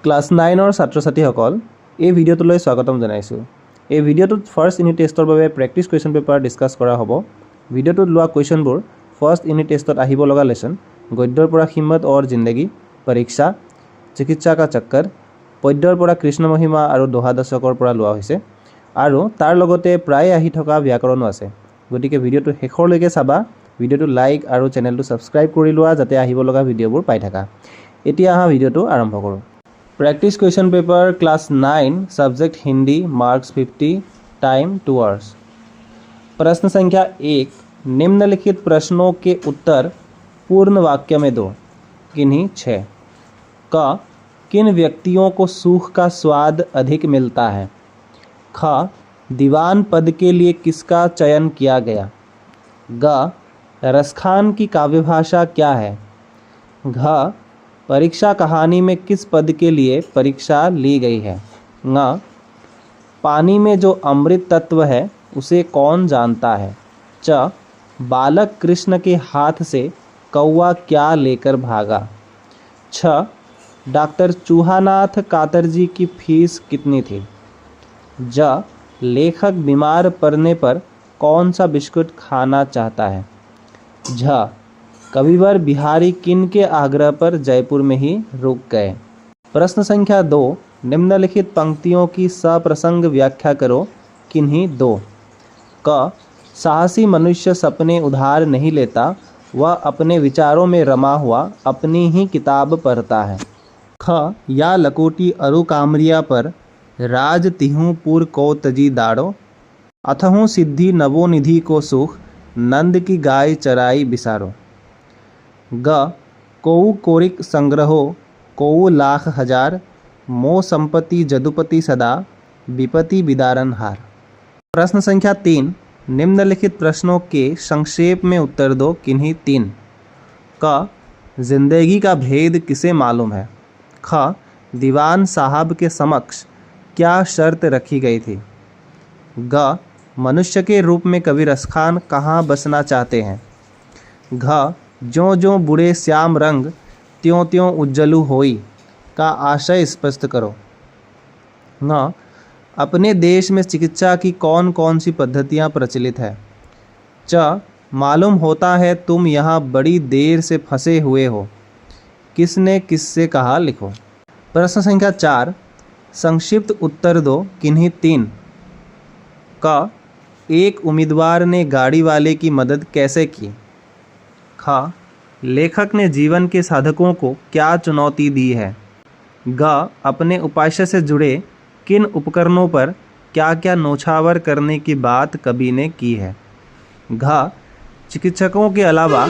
Class 9ৰ ছাত্ৰ ছাত্ৰীসকল এই ভিডিঅ'টোলৈ স্বাগতম জনাইছোঁ। এই ভিডিঅ'টোত ফাৰ্ষ্ট ইউনিট টেষ্টৰ বাবে প্ৰেক্টিছ কুৱেশ্যন পেপাৰ ডিছকাছ কৰা হ'ব। ভিডিঅ'টোত লোৱা কুৱেশ্যনবোৰ ফাৰ্ষ্ট ইউনিট টেষ্টত আহিব লগা লেচন গদ্যৰ পৰা হিম্মত और জিন্দগী, পৰীক্ষা, চিকিৎসা কা চক্কৰ, পদ্যৰ পৰা কৃষ্ণ মহিমা আৰু দোহা দশকৰ পৰা লোৱা হৈছে আৰু তাৰ লগতে প্ৰায় আহি থকা ব্যাকৰণো আছে। গতিকে ভিডিঅ'টো শেষলৈকে চাবা, ভিডিঅ'টো লাইক আৰু চেনেলটো ছাবস্ক্ৰাইব কৰি লোৱা যাতে আহিব লগা ভিডিঅ'বোৰ পাই থাকা। এতিয়া আহা ভিডিঅ'টো আৰম্ভ কৰোঁ। Practice question paper class 9 subject Hindi marks 50 time 2 hours. प्रश्न संख्या 1, निम्नलिखित प्रश्नों के उत्तर पूर्ण वाक्य में दो। किन्हीं 6 क किन व्यक्तियों को सूख का स्वाद अधिक मिलता है। ख दीवान पद के लिए किसका चयन किया गया। ग रसखान की काव्य भाषा क्या है। घ परीक्षा कहानी में किस पद के लिए परीक्षा ली गई है। ङ पानी में जो अमृत तत्व है उसे कौन जानता है। च बालक कृष्ण के हाथ से कौवा क्या लेकर भागा। छ डॉक्टर चूहानाथ कातरजी की फीस कितनी थी। ज लेखक बीमार पड़ने पर कौन सा बिस्कुट खाना चाहता है। झ कविवर बिहारी किन के आग्रह पर जयपुर में ही रुक गए। प्रश्न संख्या 2, निम्नलिखित पंक्तियों की सप्रसंग व्याख्या करो। किन्हीं 2 क साहसी मनुष्य सपने उधार नहीं लेता, वह अपने विचारों में रमा हुआ अपनी ही किताब पढ़ता है। ख या लकोटी अरु कामरिया पर राज तिहूँ पुर को तजी दाड़ो, अथहूँ सिद्धि नवो निधि को सुख नंद की गाय चराई बिसारो। ग कोऊ कोरिक संग्रहो कोऊ लाख हजार, मो संपत्ति जदुपति सदा विपति विदारन हार। प्रश्न संख्या 3, निम्नलिखित प्रश्नों के संक्षेप में उत्तर दो। किन्हीं 3 क जिंदगी का भेद किसे मालूम है। ख दीवान साहब के समक्ष क्या शर्त रखी गई थी। ग मनुष्य के रूप में कवि रसखान कहाँ बसना चाहते हैं। घ ज्यों ज्यों बुरे श्याम रंग त्यों त्यों उज्जलू होई का आशय स्पष्ट करो। ङ अपने देश में चिकित्सा की कौन कौन सी पद्धतियाँ प्रचलित है। च मालूम होता है तुम यहाँ बड़ी देर से फंसे हुए हो, किसने किससे कहा लिखो। प्रश्न संख्या 4, संक्षिप्त उत्तर दो। किन्हीं 3 क एक उम्मीदवार ने गाड़ी वाले की मदद कैसे की। ख लेखक ने जीवन के साधकों को क्या चुनौती दी है। ग अपने उपास्य से जुड़े किन उपकरणों पर क्या क्या नौछावर करने की बात कवि ने की है। घ चिकित्सकों के अलावा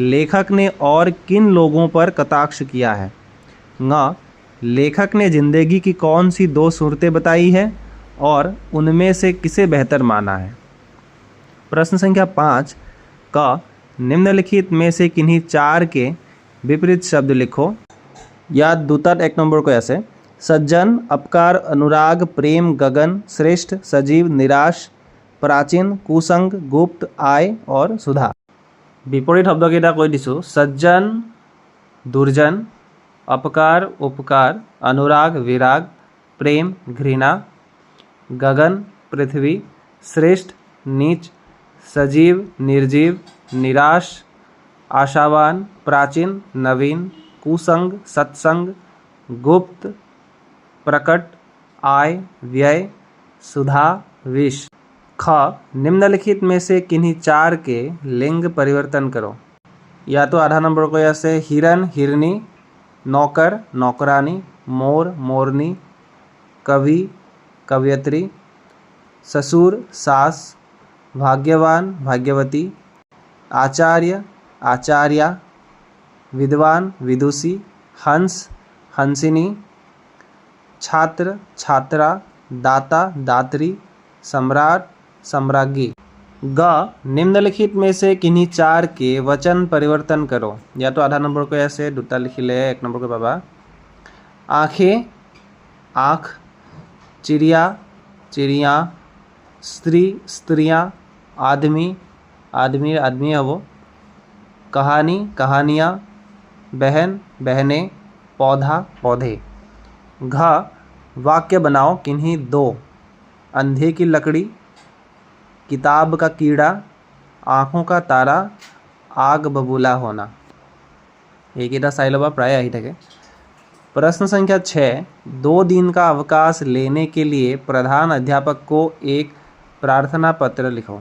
लेखक ने और किन लोगों पर कटाक्ष किया है। ङ लेखक ने जिंदगी की कौन सी 2 सूरतें बताई है और उनमें से किसे बेहतर माना है। प्रश्न संख्या 5 क निम्नलिखित में से किन्हीं 4 के विपरीत शब्द लिखो। या दूतात 1 नंबर को ऐसे सज्जन, अपकार, अनुराग, प्रेम, गगन, श्रेष्ठ, सजीव, निराश, प्राचीन, कुसंग, गुप्त, आय और सुधा। विपरीत शब्दकेइटा কৈ দিছোঁ। सज्जन दुर्जन, अपकार उपकार, अनुराग विराग, प्रेम घृणा, गगन पृथ्वी, श्रेष्ठ नीच, सजीव निर्जीव, निराश आशावान, प्राचीन नवीन, कुसंग सत्संग, गुप्त प्रकट, आय व्यय, सुधा विष। ख निम्नलिखित में से किन्हीं 4 के लिंग परिवर्तन करो। या तो आधा नंबर को ऐसे हिरन हिरनी, नौकर नौकरानी, मोर मोरनी, कवि कवयत्री, ससुर सास, भाग्यवान भाग्यवती, आचार्य आचार्या, विद्वान विदुषी, हंस हंसिनी, छात्र छात्रा, दाता दात्री, सम्राट सम्राज्ञी। ग निम्नलिखित में से किन्हीं 4 के वचन परिवर्तन करो। या तो आधा नंबर को ऐसे दुटा लिखिले 1 नंबर को पाबा। आँखें आँख, चिड़िया चिड़िया, स्त्री स्त्रियाँ, आदमी आदमी आदमी हबो, कहानी कहानियाँ, बहन बहनें, पौधा पौधे। घ वाक्य बनाओ किन्हीं दो, अंधे की लकड़ी, किताब का कीड़ा, आँखों का तारा, आग बबूला होना। এইকেইটা চাই ল'বা, প্ৰায় আহি থাকে। प्रश्न संख्या 6, 2 दिन का अवकाश लेने के लिए प्रधान अध्यापक को एक प्रार्थना पत्र लिखो।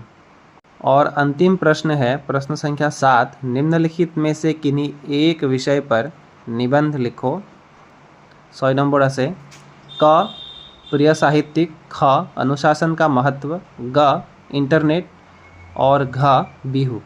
और अंतिम प्रश्न है प्रश्न संख्या 7, निम्नलिखित में से किन्हीं एक विषय पर निबंध लिखो। 6 नंबर আছে क प्रिय साहित्यिक, ख अनुशासन का महत्व, ग इंटरनेट और घ बिहू।